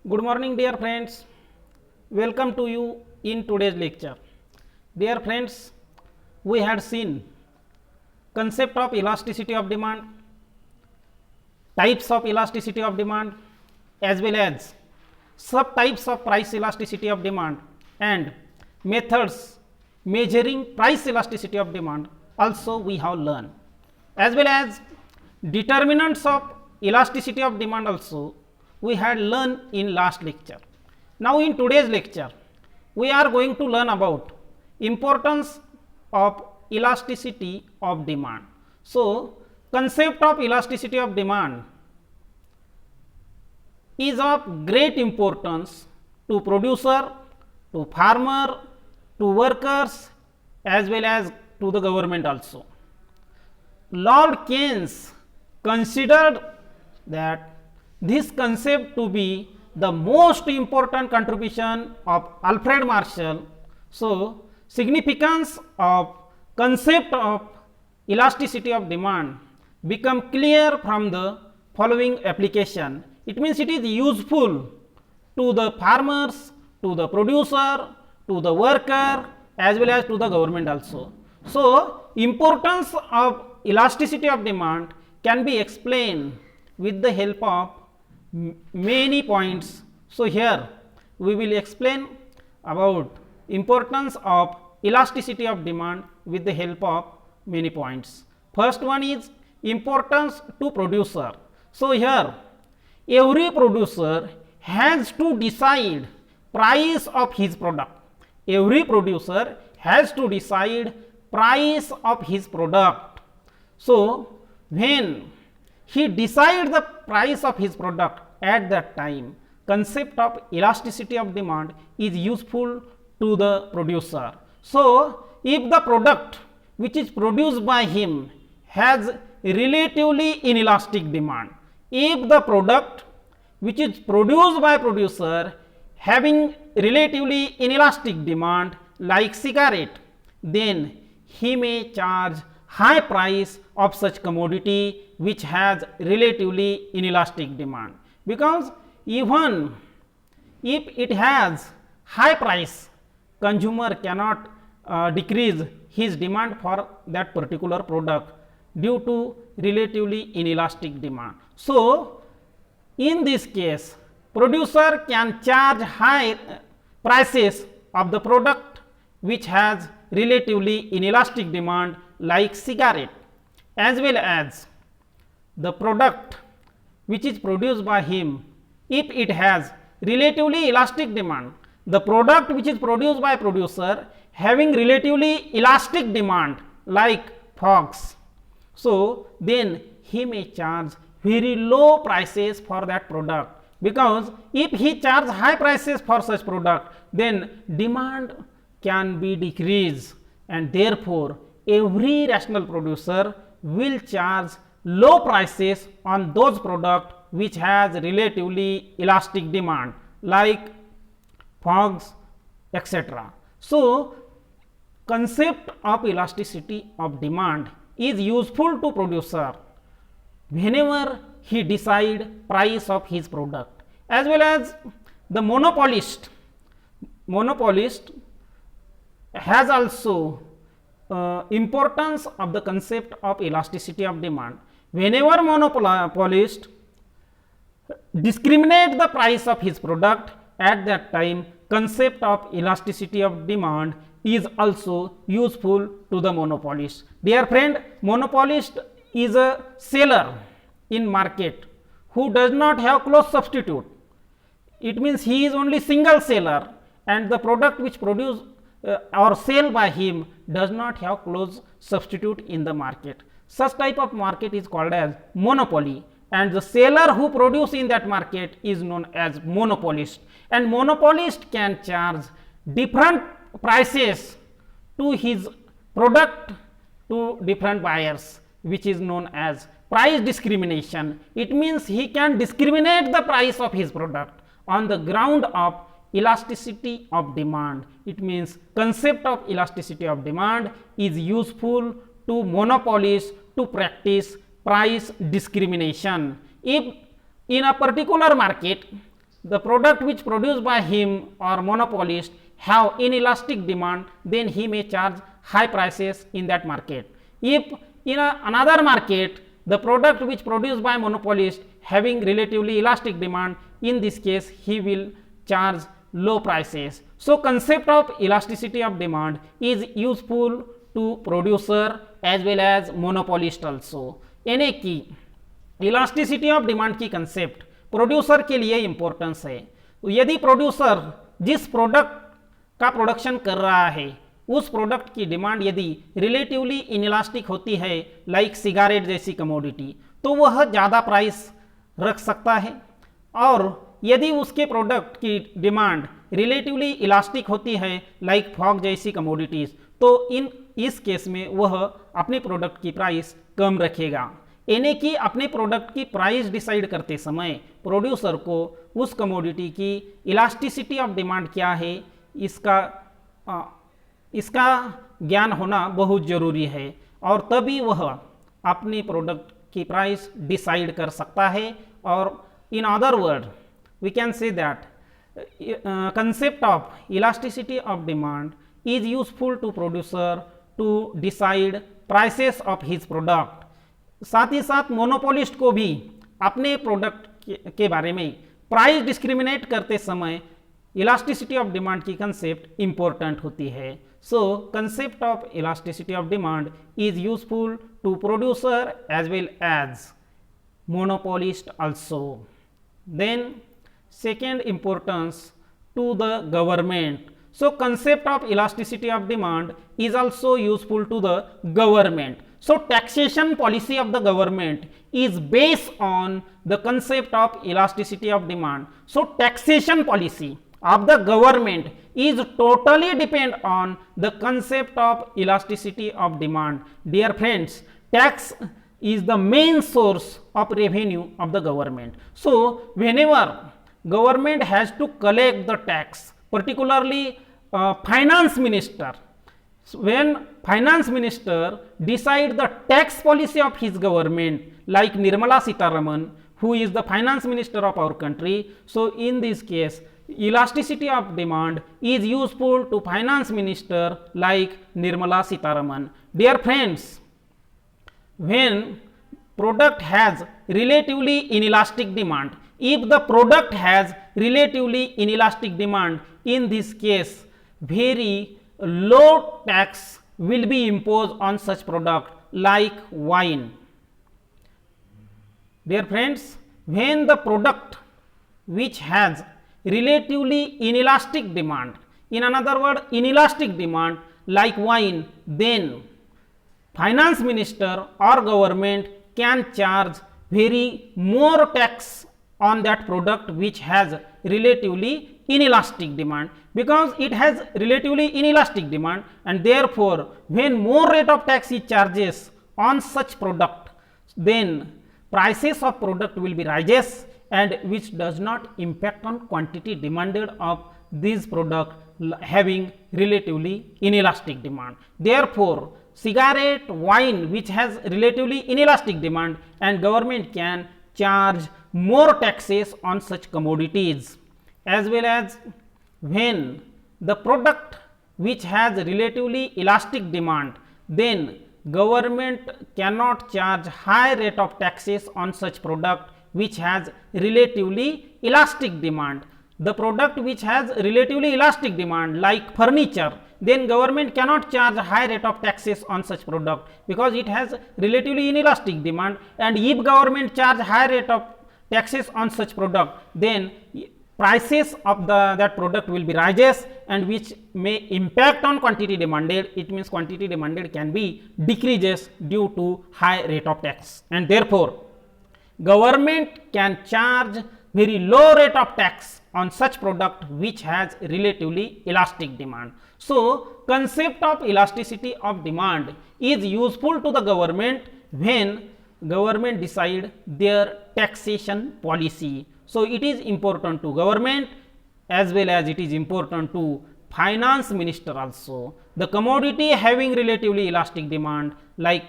Good morning, dear friends. Welcome to you in today's lecture. Dear friends, we had seen concept of elasticity of demand, types of elasticity of demand, as well as subtypes of price elasticity of demand and methods measuring price elasticity of demand also we have learned, as well as determinants of elasticity of demand also we had learned in last lecture. Now in today's lecture we are going to learn about importance of elasticity of demand. So concept of elasticity of demand is of great importance to producer, to farmer, to workers, as well as to the government also. Lord Keynes considered that this concept to be the most important contribution of Alfred Marshall. So significance of concept of elasticity of demand become clear from the following application. It means it is useful to the farmers, to the producer, to the worker, as well as to the government also. So importance of elasticity of demand can be explained with the help of many points. So here we will explain about importance of elasticity of demand with the help of many points. First one is importance to producer. So here every producer has to decide price of his product. Every producer has to decide price of his product. So when he decides the price of his product, at that time concept of elasticity of demand is useful to the producer. So if the product which is produced by him has relatively inelastic demand, if the product which is produced by producer having relatively inelastic demand like cigarette, then he may charge high price of such commodity which has relatively inelastic demand, because even if it has high price, consumer cannot decrease his demand for that particular product due to relatively inelastic demand. So in this case producer can charge high prices of the product which has relatively inelastic demand like cigarette, as well as the product which is produced by him, if it has relatively elastic demand, the product which is produced by producer having relatively elastic demand like fogs, so then he may charge very low prices for that product, because if he charges high prices for such product, then demand can be decreased, and therefore every rational producer will charge low prices on those products which has relatively elastic demand like fogs, etc. So concept of elasticity of demand is useful to producer whenever he decide price of his product, as well as the monopolist has also importance of the concept of elasticity of demand. Whenever monopolist discriminate the price of his product, at that time concept of elasticity of demand is also useful to the monopolist. Dear friend, monopolist is a seller in market who does not have close substitute. It means he is only single seller, and the product which produce or sell by him does not have close substitute in the market. Such type of market is called as monopoly, and the seller who produce in that market is known as monopolist, and monopolist can charge different prices to his product to different buyers, which is known as price discrimination. It means he can discriminate the price of his product on the ground of elasticity of demand. It means concept of elasticity of demand is useful to monopolists to practice price discrimination. If in a particular market the product which produced by him or monopolist have inelastic demand, then he may charge high prices in that market. If in another market the product which produced by monopolist having relatively elastic demand, in this case he will charge low prices. So concept of elasticity of demand is useful to producer as well as monopolist also. यानी कि elasticity of demand की concept producer के लिए importance है. तो यदि producer जिस product का प्रोडक्शन कर रहा है उस प्रोडक्ट की डिमांड यदि रिलेटिवली इनइलास्टिक होती है, लाइक सिगारेट जैसी कमोडिटी, तो वह ज़्यादा प्राइस रख सकता है. और यदि उसके प्रोडक्ट की डिमांड रिलेटिवली इलास्टिक होती है, लाइक फॉग जैसी कमोडिटीज़, तो इस केस में वह अपने प्रोडक्ट की प्राइस कम रखेगा. यानी कि अपने प्रोडक्ट की प्राइस डिसाइड करते समय प्रोड्यूसर को उस कमोडिटी की इलास्टिसिटी ऑफ डिमांड क्या है इसका ज्ञान होना बहुत ज़रूरी है, और तभी वह अपने प्रोडक्ट की प्राइस डिसाइड कर सकता है. और in other word we can say that concept of elasticity of demand is useful to producer to decide prices of his product. साथ ही साथ मोनोपोलिस्ट को भी अपने प्रोडक्ट के बारे में प्राइस डिस्क्रिमिनेट करते समय इलास्टिसिटी ऑफ डिमांड की कंसेप्ट इंपॉर्टेंट होती है. So concept of elasticity of demand is useful to producer as well as monopolist also. Then second importance to the government. So concept of elasticity of demand is also useful to the government. So taxation policy of the government is based on the concept of elasticity of demand. So taxation policy of the government is totally depend on the concept of elasticity of demand. Dear friends, tax is the main source of revenue of the government. So whenever government has to collect the tax, particularly finance minister, when finance minister decide the tax policy of his government, like Nirmala Sitharaman, who is the finance minister of our country, so in this case elasticity of demand is useful to finance minister like Nirmala Sitharaman. Dear friends, when product has relatively inelastic demand, if the product has relatively inelastic demand, in this case very low tax will be imposed on such product like wine. Dear friends, when the product which has relatively inelastic demand, in another word inelastic demand like wine, then finance minister or government can charge very more tax on that product which has relatively inelastic demand, because it has relatively inelastic demand, and therefore when more rate of tax is charges on such product, then prices of product will be rises, and which does not impact on quantity demanded of this product having relatively inelastic demand. Therefore cigarette, wine which has relatively inelastic demand, and government can charge more taxes on such commodities. As well as when the product which has relatively elastic demand, then government cannot charge high rate of taxes on such product which has relatively elastic demand. The product which has relatively elastic demand like furniture, then government cannot charge high rate of taxes on such product because it has relatively inelastic demand, and if government charge high rate of taxes on such product, then prices of that product will be rises, and which may impact on quantity demanded. It means quantity demanded can be decreases due to high rate of tax, and therefore government can charge very low rate of tax on such product which has relatively elastic demand. So concept of elasticity of demand is useful to the government when government decide their taxation policy. So it is important to government as well as it is important to finance minister also. The commodity having relatively elastic demand like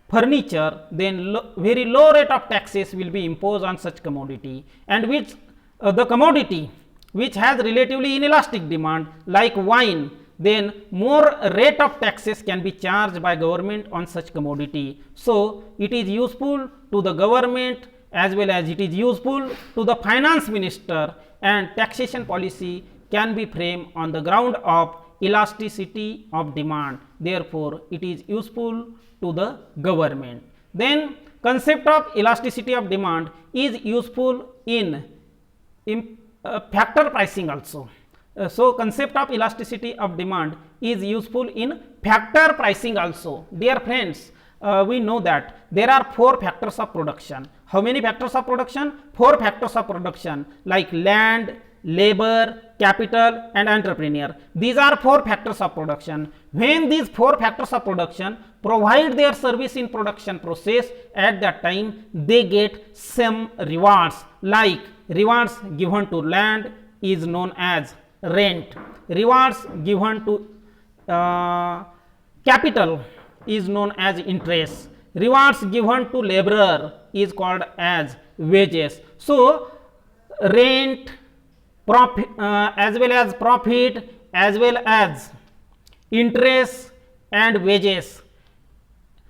furniture, then very low rate of taxes will be imposed on such commodity, and which the commodity which has relatively inelastic demand like wine, then more rate of taxes can be charged by government on such commodity. So it is useful to the government as well as it is useful to the finance minister, and taxation policy can be framed on the ground of elasticity of demand. Therefore it is useful to the government. Then concept of elasticity of demand is useful in factor pricing also. So concept of elasticity of demand is useful in factor pricing also. Dear friends, we know that there are 4 factors of production. How many factors of production? 4 factors of production like land, labor, capital and entrepreneur. These are 4 factors of production. When these 4 factors of production provide their service in production process, at that time they get some rewards, like rewards given to land is known as rent, rewards given to capital is known as interest, rewards given to laborer is called as wages. So rent, profit, as well as profit, as well as interest and wages.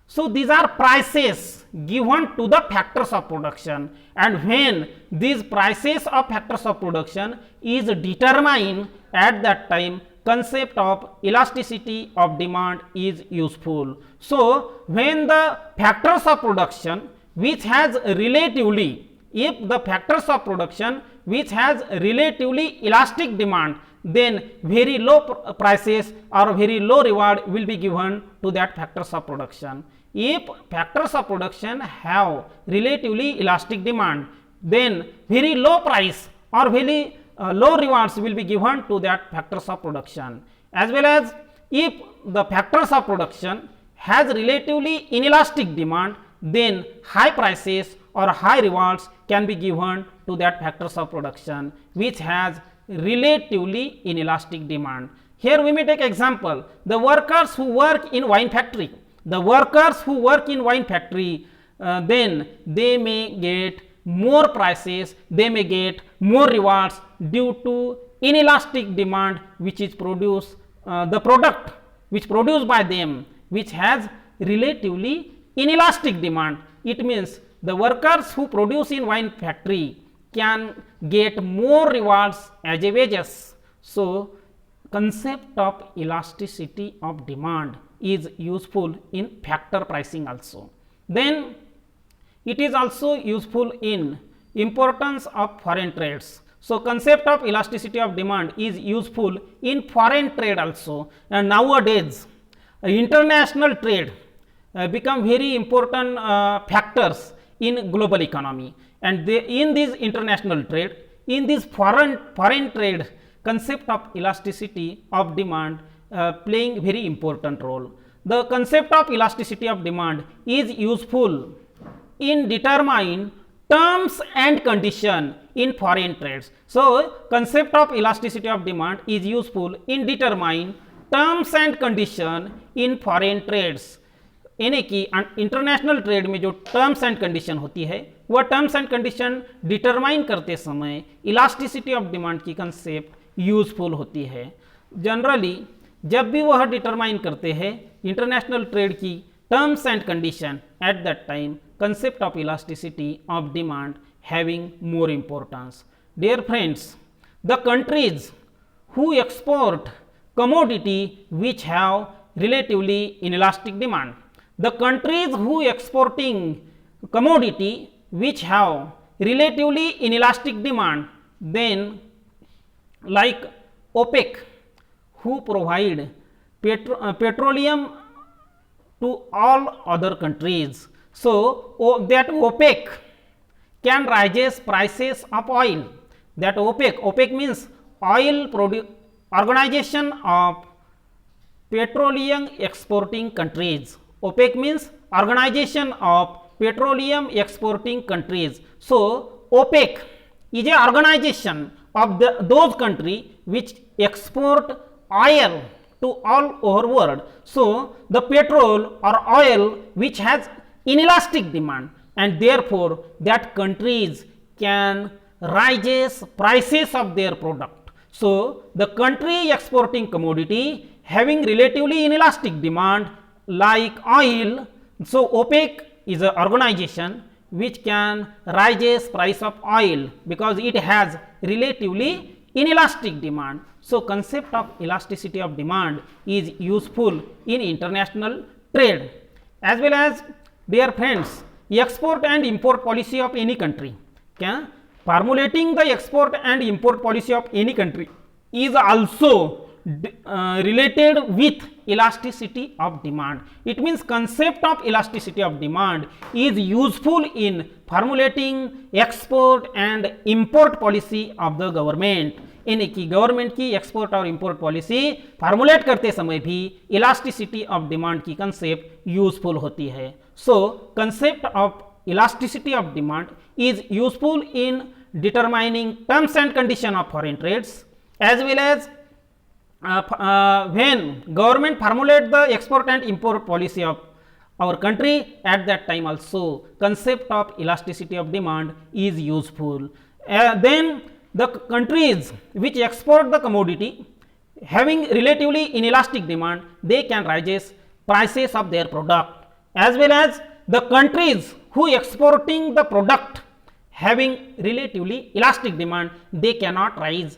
So these are prices given to the factors of production, and when these prices of factors of production is determined, at that time concept of elasticity of demand is useful. So when the factors of production which has relatively, if the factors of production which has relatively elastic demand, then very low prices or very low reward will be given to that factors of production. If factors of production have relatively elastic demand, then very low price or very low rewards will be given to that factors of production. As well as if the factors of production has relatively inelastic demand, then high prices or high rewards can be given to that factors of production which has relatively inelastic demand. Here we may take example, the workers who work in wine factory. The workers who work in wine factory, then they may get more prices, they may get more rewards due to inelastic demand which is produced, the product which produced by them which has relatively inelastic demand. It means the workers who produce in wine factory can get more rewards as a wages. So concept of elasticity of demand is useful in factor pricing also. Then it is also useful in importance of foreign trades. So concept of elasticity of demand is useful in foreign trade also, and nowadays international trade become very important factors in global economy, and in this international trade, in this foreign trade, concept of elasticity of demand playing very important role. The concept of elasticity of demand is useful in determining terms and condition in foreign trades. So concept of elasticity of demand is useful in determining terms and condition in foreign trades. यानी कि international trade में जो terms and condition होती है वह terms and condition determine करते समय elasticity of demand की कंसेप्ट यूजफुल होती है. जनरली जब भी वह डिटरमाइन करते हैं इंटरनेशनल ट्रेड की terms and condition, at that time concept of elasticity of demand having more importance. Dear friends, the countries who export commodity which have relatively inelastic demand, the countries who exporting commodity which have relatively inelastic demand, then like OPEC who provide petroleum to all other countries. So that OPEC can raises prices of oil. That OPEC means oil organization of petroleum exporting countries. OPEC means organization of petroleum exporting countries. So OPEC is a organization of those countries which export oil to all over world. So the petrol or oil which has inelastic demand, and therefore that countries can raises prices of their product. So the country exporting commodity having relatively inelastic demand like oil, so OPEC is an organization which can raises price of oil because it has relatively inelastic demand. So concept of elasticity of demand is useful in international trade. As well as, dear friends, export and import policy of any country, formulating the export and import policy of any country is also related with elasticity of demand. It means concept of elasticity of demand is useful in formulating export and import policy of the government. यानी कि government की export और import policy formulate करते समय भी elasticity of demand की concept useful होती है. So concept of elasticity of demand is useful in determining terms and condition of foreign trades as well as when government formulate the export and import policy of our country, at that time also concept of elasticity of demand is useful. Then the countries which export the commodity having relatively inelastic demand, they can raise prices of their product, as well as the countries who exporting the product having relatively elastic demand, they cannot raise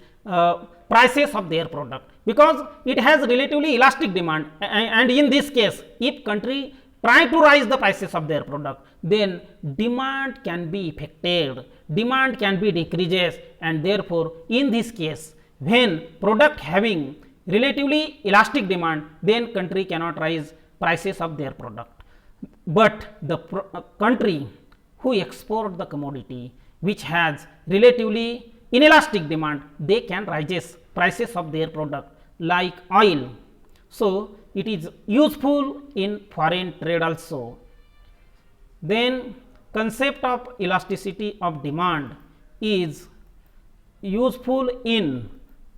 prices of their product because it has relatively elastic demand. And in this case, if country try to raise the prices of their product, then demand can be affected, demand can be decreases, and therefore in this case when product having relatively elastic demand, then country cannot raise prices of their product. But the country who export the commodity which has relatively inelastic demand, they can raise prices of their product like oil. So it is useful in foreign trade also. Then concept of elasticity of demand is useful in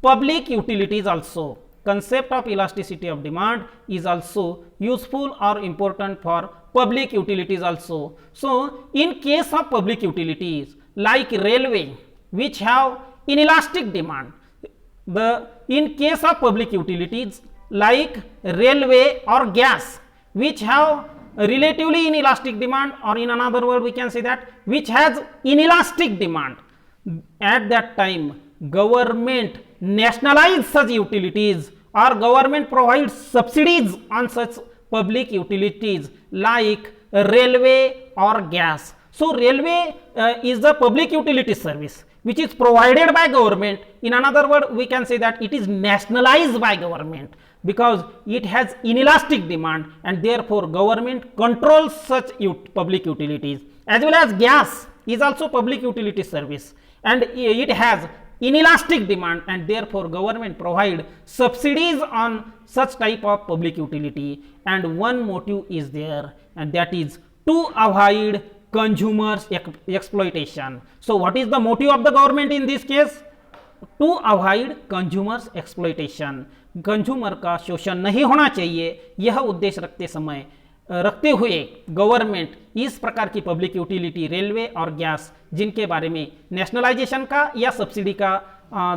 public utilities also. Concept of elasticity of demand is also useful or important for public utilities also. So in case of public utilities like railway which have inelastic demand, in case of public utilities like railway or gas which have relatively inelastic demand, or in another word we can say that which has inelastic demand, at that time government nationalize such utilities or government provides subsidies on such public utilities like railway or gas. So railway is the public utility service which is provided by government. In another word we can say that it is nationalized by government because it has inelastic demand, and therefore government controls such public utilities. As well as gas is also public utility service and it has inelastic demand, and therefore government provide subsidies on such type of public utility. And one motive is there, and that is to avoid consumers exploitation. So what is the motive of the government in this case? To avoid consumers exploitation. Consumer का शोषण नहीं होना चाहिए, यह उद्देश्य रखते हुए government इस प्रकार की पब्लिक यूटिलिटी रेलवे और गैस जिनके बारे में नेशनलाइजेशन का या सब्सिडी का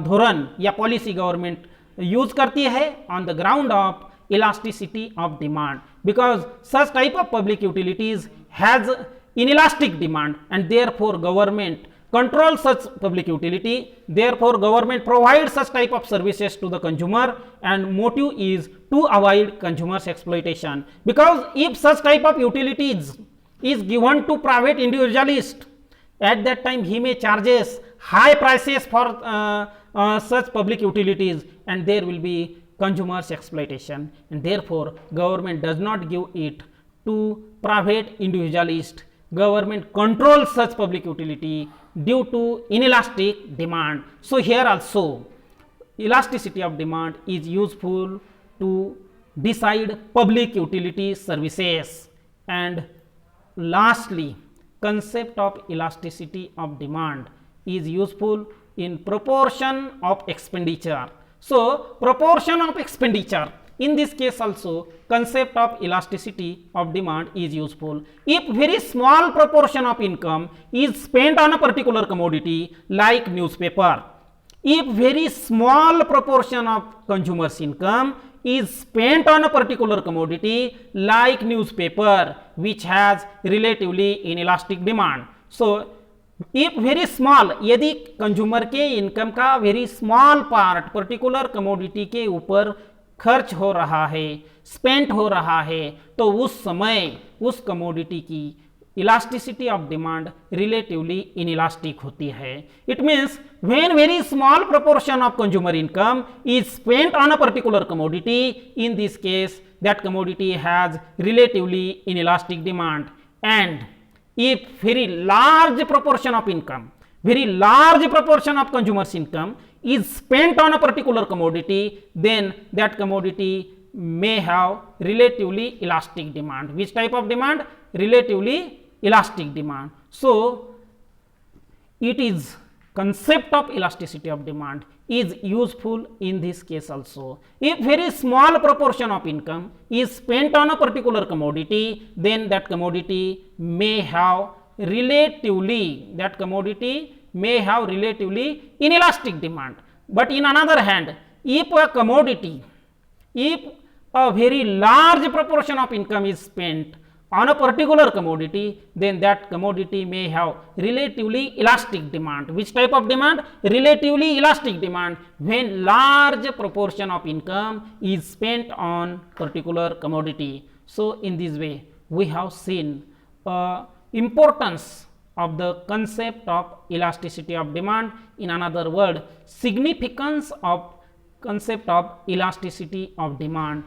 धोरण या पॉलिसी गवर्नमेंट यूज करती है on the ground of elasticity of demand, because such type of public utilities has inelastic demand, and therefore government controls such public utility, therefore government provides such type of services to the consumer, and motive is to avoid consumers exploitation. Because if such type of utilities is given to private individualist, at that time he may charges high prices for such public utilities, and there will be consumers exploitation, and therefore government does not give it to private individualist. Government controls such public utility due to inelastic demand. So here also elasticity of demand is useful to decide public utility services. And lastly, concept of elasticity of demand is useful in proportion of expenditure. So proportion of expenditure In this case also, concept of elasticity of demand is useful. If very small proportion of income is spent on a particular commodity like newspaper, if very small proportion of consumers income is spent on a particular commodity like newspaper which has relatively inelastic demand. So if very small, यदि consumer के income का very small part particular commodity के ऊपर खर्च हो रहा है, spent हो रहा है, तो उस समय उस कमोडिटी की elasticity of demand relatively inelastic होती है. It means when very small proportion of consumer income is spent on a particular commodity, in this case that commodity has relatively inelastic demand. And if very large proportion of income, very large proportion of consumers income is spent on a particular commodity, then that commodity may have relatively elastic demand. Which type of demand? Relatively elastic demand. So it is concept of elasticity of demand is useful in this case also. If very small proportion of income is spent on a particular commodity, then that commodity may have relatively inelastic demand. But in another hand, if a very large proportion of income is spent on a particular commodity, then that commodity may have relatively elastic demand. Which type of demand? Relatively elastic demand, when large proportion of income is spent on particular commodity. So in this way we have seen importance of the concept of elasticity of demand. In another word, significance of concept of elasticity of demand.